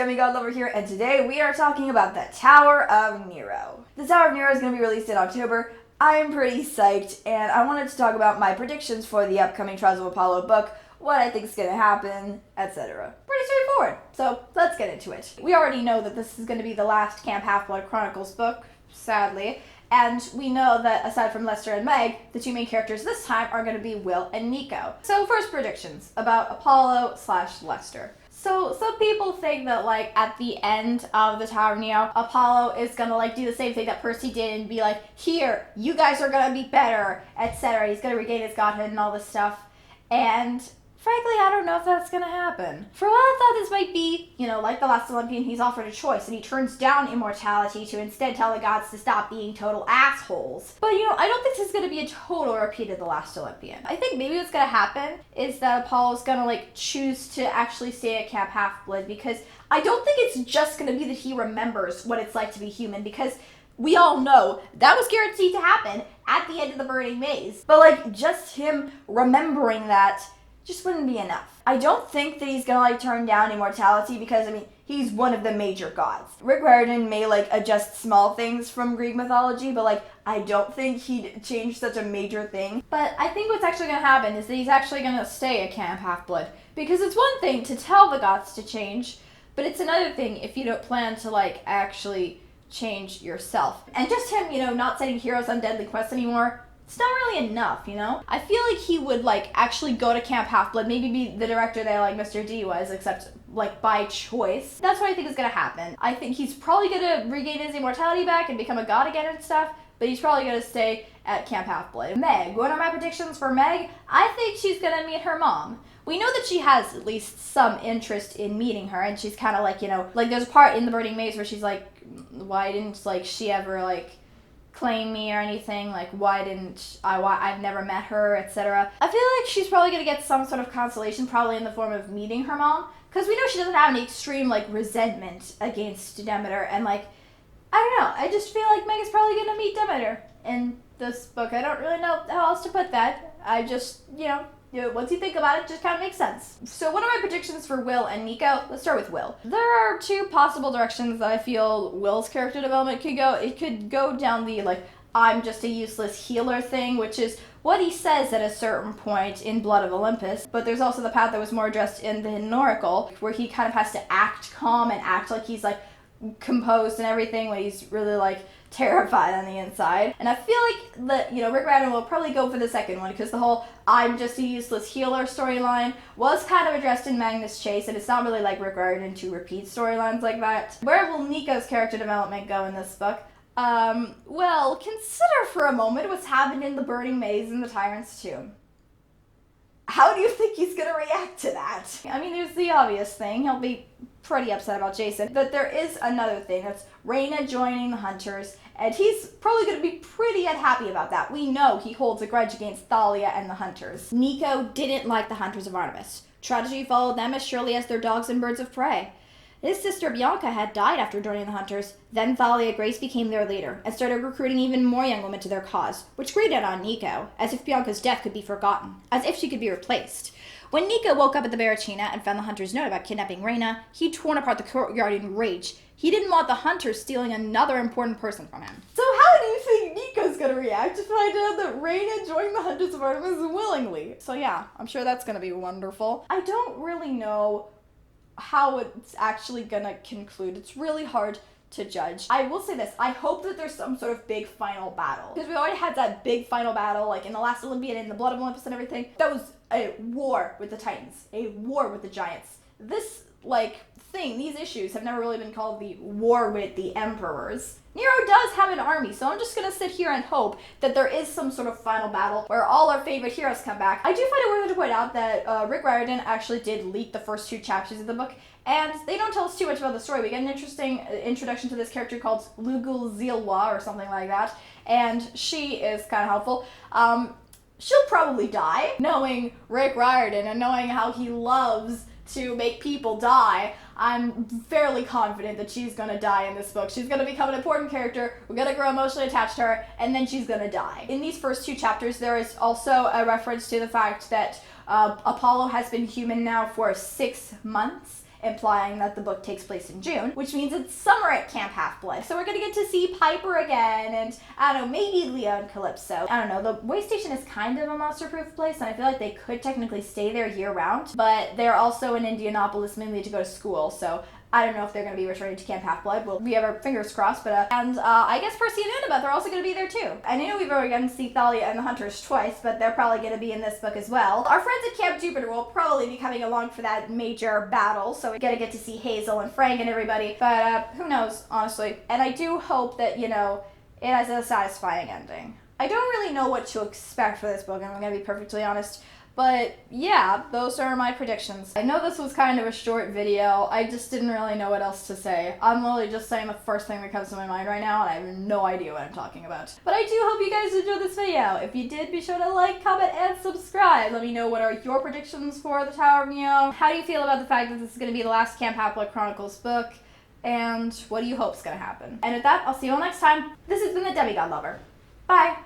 demigod lover here, and today we are talking about the Tower of Nero. The Tower of Nero is going to be released in October. I am pretty psyched, and I wanted to talk about my predictions for the upcoming Trials of Apollo book, what I think is going to happen, etc. Pretty straightforward, so let's get into it. We already know that this is going to be the last Camp Half-Blood Chronicles book, sadly, and we know that aside from Lester and Meg, the two main characters this time are going to be Will and Nico. So first predictions about Apollo/Lester. So some people think that at the end of the Tower of Nero, Apollo is gonna do the same thing that Percy did and be like, here, you guys are gonna be better, etc. He's gonna regain his godhood and all this stuff. And frankly, I don't know if that's gonna happen. For a while I thought this might be, like the last Olympian, he's offered a choice and he turns down immortality to instead tell the gods to stop being total assholes. But I don't think this is gonna be a total repeat of the last Olympian. I think maybe what's gonna happen is that Apollo's gonna choose to actually stay at Camp Half-Blood, because I don't think it's just gonna be that he remembers what it's like to be human, because we all know that was guaranteed to happen at the end of the Burning Maze. But just him remembering that just wouldn't be enough. I don't think that he's gonna turn down immortality, because he's one of the major gods. Rick Riordan may adjust small things from Greek mythology, but I don't think he'd change such a major thing. But I think what's actually gonna happen is that he's actually gonna stay at Camp Half-Blood, because it's one thing to tell the gods to change, but it's another thing if you don't plan to actually change yourself. And just him, not sending heroes on deadly quests anymore, it's not really enough, I feel like he would actually go to Camp Half-Blood, maybe be the director that Mr. D was, except by choice. That's what I think is gonna happen. I think he's probably gonna regain his immortality back and become a god again and stuff, but he's probably gonna stay at Camp Half-Blood. Meg, what are my predictions for Meg? I think she's gonna meet her mom. We know that she has at least some interest in meeting her, and she's kind of there's a part in the Burning Maze where she's why didn't she ever claim me or anything, why didn't I've never met her, etc. I feel like she's probably gonna get some sort of consolation, probably in the form of meeting her mom, because we know she doesn't have any extreme resentment against Demeter, and I don't know, I just feel like Meg is probably gonna meet Demeter in this book. I don't really know how else to put that. I just, once you think about it, it just kind of makes sense. So what are my predictions for Will and Nico? Let's start with Will. There are two possible directions that I feel Will's character development could go. It could go down the, I'm just a useless healer thing, which is what he says at a certain point in Blood of Olympus. But there's also the path that was more addressed in the Hidden Oracle, where he kind of has to act calm and act like he's, composed and everything, when he's really, terrified on the inside. And I feel that, Rick Riordan will probably go for the second one, because the whole I'm just a useless healer storyline was kind of addressed in Magnus Chase, and it's not really Rick Riordan to repeat storylines like that. Where will Nico's character development go in this book? Well, consider for a moment what's happened in the Burning Maze and the Tyrant's Tomb. How do you think he's gonna react to that? There's the obvious thing. He'll be pretty upset about Jason. But there is another thing. That's Reyna joining the Hunters, and he's probably gonna be pretty unhappy about that. We know he holds a grudge against Thalia and the Hunters. Nico didn't like the Hunters of Artemis. Tragedy followed them as surely as their dogs and birds of prey. His sister Bianca had died after joining the Hunters. Then Thalia Grace became their leader and started recruiting even more young women to their cause, which grated on Nico, as if Bianca's death could be forgotten, as if she could be replaced. When Nico woke up at the Barricina and found the Hunters' note about kidnapping Reyna, he torn apart the courtyard in rage. He didn't want the Hunters stealing another important person from him. So how do you think Nico's gonna react to find out that Reyna joined the Hunters of Artemis willingly? So yeah, I'm sure that's gonna be wonderful. I don't really know how it's actually gonna conclude. It's really hard to judge. I will say this, I hope that there's some sort of big final battle, because we already had that big final battle in the last Olympian, in the Blood of Olympus and everything. That was a war with the Titans, a war with the Giants. This thing, these issues have never really been called the war with the emperors. Nero does have an army, so I'm just gonna sit here and hope that there is some sort of final battle where all our favorite heroes come back. I do find it worth to point out that Rick Riordan actually did leak the first two chapters of the book, and they don't tell us too much about the story. We get an interesting introduction to this character called Lugul Zilwa or something like that, and she is kind of helpful. She'll probably die. Knowing Rick Riordan and knowing how he loves to make people die, I'm fairly confident that she's gonna die in this book. She's gonna become an important character, we're gonna grow emotionally attached to her, and then she's gonna die. In these first two chapters, there is also a reference to the fact that Apollo has been human now for 6 months, implying that the book takes place in June, which means it's summer at Camp Half-Blood. So we're gonna get to see Piper again, and I don't know, maybe Leo and Calypso. I don't know, the way station is kind of a monster-proof place, and I feel like they could technically stay there year-round, but they're also in Indianapolis mainly to go to school, so I don't know if they're going to be returning to Camp Half-Blood. Well, we have our fingers crossed, but I guess Percy and Annabeth are also going to be there too. I know we've already gotten to see Thalia and the Hunters twice, but they're probably going to be in this book as well. Our friends at Camp Jupiter will probably be coming along for that major battle, so we're going to get to see Hazel and Frank and everybody, but who knows, honestly. And I do hope that, you know, it has a satisfying ending. I don't really know what to expect for this book, and I'm going to be perfectly honest. But yeah, those are my predictions. I know this was kind of a short video. I just didn't really know what else to say. I'm literally just saying the first thing that comes to my mind right now, and I have no idea what I'm talking about. But I do hope you guys enjoyed this video. If you did, be sure to like, comment, and subscribe. Let me know what are your predictions for the Tower of Nero. How do you feel about the fact that this is going to be the last Camp Half-Blood Chronicles book? And what do you hope is going to happen? And with that, I'll see you all next time. This has been the Demigod Lover. Bye!